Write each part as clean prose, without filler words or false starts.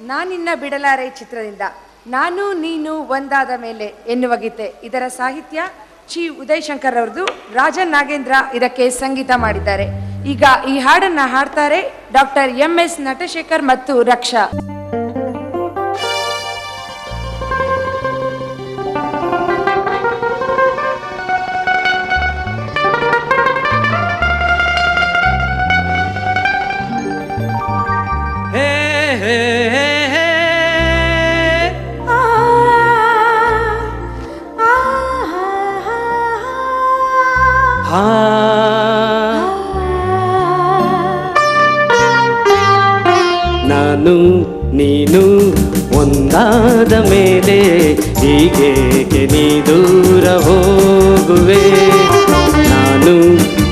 ನಾನಿನ್ನ ಬಿಡಲಾರೆ ಚಿತ್ರದಿಂದ ನಾನು ನೀನು ಒಂದಾದ ಮೇಲೆ ಎನ್ನುವ ಗೀತೆ. ಇದರ ಸಾಹಿತ್ಯ ಚಿ ಉದಯಶಂಕರ್ ಅವರದು, ರಾಜನ್ ನಾಗೇಂದ್ರ ಇದಕ್ಕೆ ಸಂಗೀತ ಮಾಡಿದ್ದಾರೆ. ಈಗ ಈ ಹಾಡನ್ನ ಹಾಡ್ತಾರೆ ಡಾಕ್ಟರ್ MS ನಟಶೇಖರ್ ಮತ್ತು ರಕ್ಷಾ. ನಾನು ನೀನು ಒಂದಾದ ಮೇಲೆ ಹೀಗೇಕೆ ನೀ ದೂರ ಹೋಗುವೆ. ನಾನು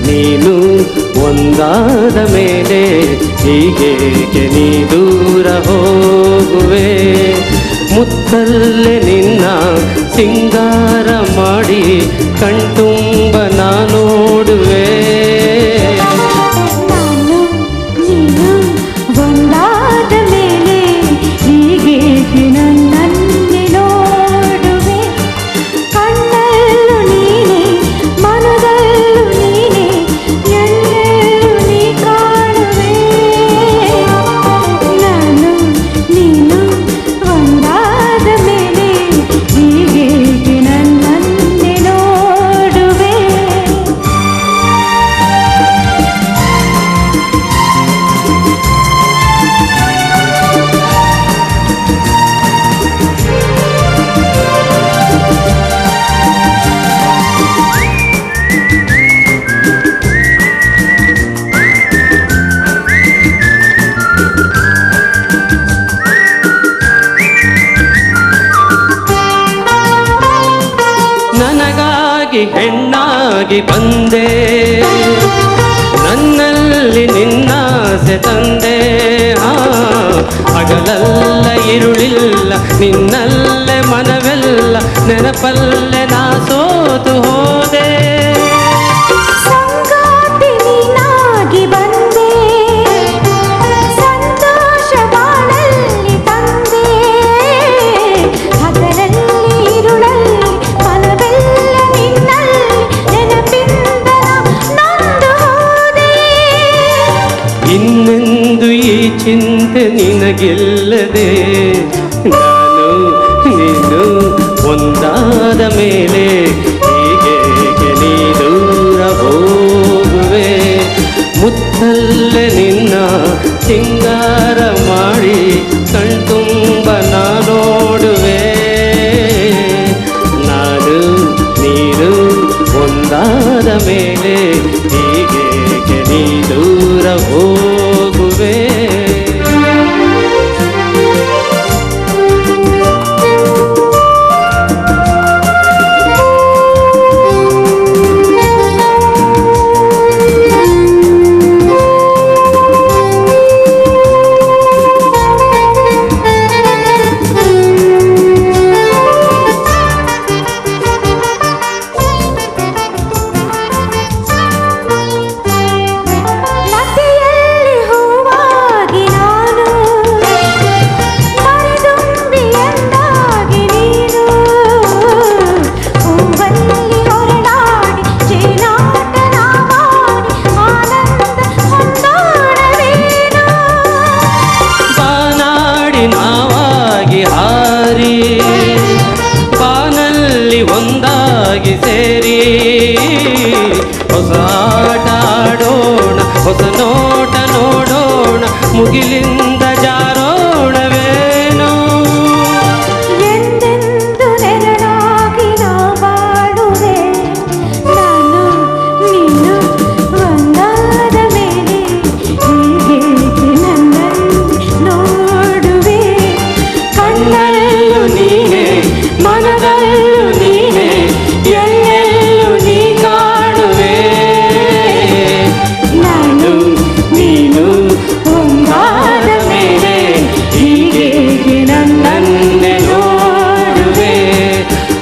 ನೀನು ಒಂದಾದ ಮೇಲೆ ಹೀಗೇಕೆ ನೀ ದೂರ ಹೋಗುವೆ. ಮುತ್ತಲ್ಲೇ ನಿನ್ನ ಸಿಂಗಾರ ಮಾಡಿ ಕಣ್ತುಂಬ ನಾ ನೋಡುವೆ. ಹೆಣ್ಣಾಗಿ ಬಂದೆ, ನನ್ನಲ್ಲಿ ನಿನ್ನಾಸೆ ತಂದೆ. ಹಗಲಲ್ಲ ಇರುಳಿಲ್ಲ ನಿನ್ನಲ್ಲೇ ಮನವೆಲ್ಲ ನೆನಪಲ್ಲೇ ನಾ ಸೋತು ಹೋದೆ. ಇನ್ನೆಂದು ಈ ಚಿಂತೆ ನಿನಗಿಲ್ಲದೆ, ನಾನು ನೀನು ಒಂದಾದ ಮೇಲೆ ಹೀಗೇಕೆ ನೀ ದೂರ ಹೋಗುವೆ. ಮುತ್ತಲ್ಲೇ ನಿನ್ನ ಸಿಂಗಾರ ಮಾಡಿ ಕಣ್ತುಂಬ ನಾ ನೋಡುವೆ. ನಾನು ನೀನು ಒಂದಾದ ಮೇಲೆ ಹೀಗೇಕೆ ನೀ ದೂರ ಹೋಗುವೆ. ಬಾನಲ್ಲಿ ಒಂದಾಗಿ ಸೇರಿ ಹೊಸ ಆಟ ಆಡೋಣ, ಹೊಸ ನೋಟ ನೋಡೋಣ, ಮುಗಿಲಿಂದ ಜಾರೋಣವೇನೋ. ಎಂದೆಂದು ನೆರಳಾಗಿ ನಾ ಬಾಳುವೆ. ನಾನು ನೀನು ಒಂದಾದ ಮೇಲೆ ಹೀಗೇಕೆ ನನ್ನಲ್ಲಿ ನೋಡುವೆ. ಕಣ್ಣಲ್ಲೂ ನೀನೆ, ಮನದಲ್ಲೂ ನೀನೆ, ಎಲ್ಲೆಲ್ಲೂ ನೀ ಕಾಣುವೆ. ನಾನು ನೀನು ಒಂದಾದ ಮೇಲೆ ಹೀಗೇಕೆ ನನ್ನನ್ನೇ ನೋಡುವೆ.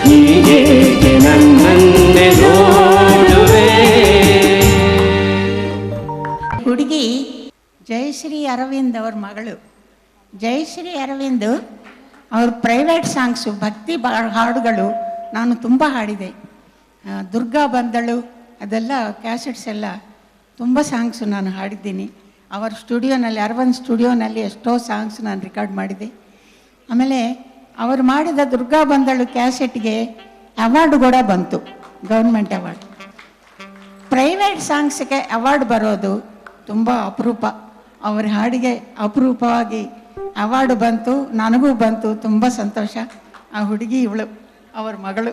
ಹೀಗೇಕೆ ನನ್ನನ್ನೇ ನೋಡುವೆ. ಹುಡುಗಿ ಜಯಶ್ರೀ ಅರವಿಂದ್ ಅವ್ರ ಮಗಳು. ಜಯಶ್ರೀ ಅರವಿಂದ್ ಅವ್ರ ಪ್ರೈವೇಟ್ ಸಾಂಗ್ಸು ಭಕ್ತಿ ಹಾಡುಗಳು ನಾನು ತುಂಬ ಹಾಡಿದೆ. ದುರ್ಗಾ ಬಂದಳು ಅದೆಲ್ಲ ಕ್ಯಾಸೆಟ್ಸ್ ಎಲ್ಲ ತುಂಬ ಸಾಂಗ್ಸು ನಾನು ಹಾಡಿದ್ದೀನಿ. ಅವರ ಸ್ಟುಡಿಯೋನಲ್ಲಿ ಅರವಿಂದ್ ಸ್ಟುಡಿಯೋನಲ್ಲಿ ಎಷ್ಟೋ ಸಾಂಗ್ಸ್ ನಾನು ರೆಕಾರ್ಡ್ ಮಾಡಿದೆ. ಆಮೇಲೆ ಅವರು ಮಾಡಿದ ದುರ್ಗಾ ಬಂದಳು ಕ್ಯಾಸೆಟ್ಗೆ ಅವಾರ್ಡ್ ಕೂಡ ಬಂತು, ಗೌರ್ಮೆಂಟ್ ಅವಾರ್ಡ್. ಪ್ರೈವೇಟ್ ಸಾಂಗ್ಸ್ಗೆ ಅವಾರ್ಡ್ ಬರೋದು ತುಂಬ ಅಪರೂಪ. ಅವ್ರ ಹಾಡಿಗೆ ಅಪರೂಪವಾಗಿ ಅವಾರ್ಡ್ ಬಂತು, ನನಗೂ ಬಂತು. ತುಂಬ ಸಂತೋಷ. ಆ ಹುಡುಗಿ ಇವಳು, ಅವ್ರ ಮಗಳು.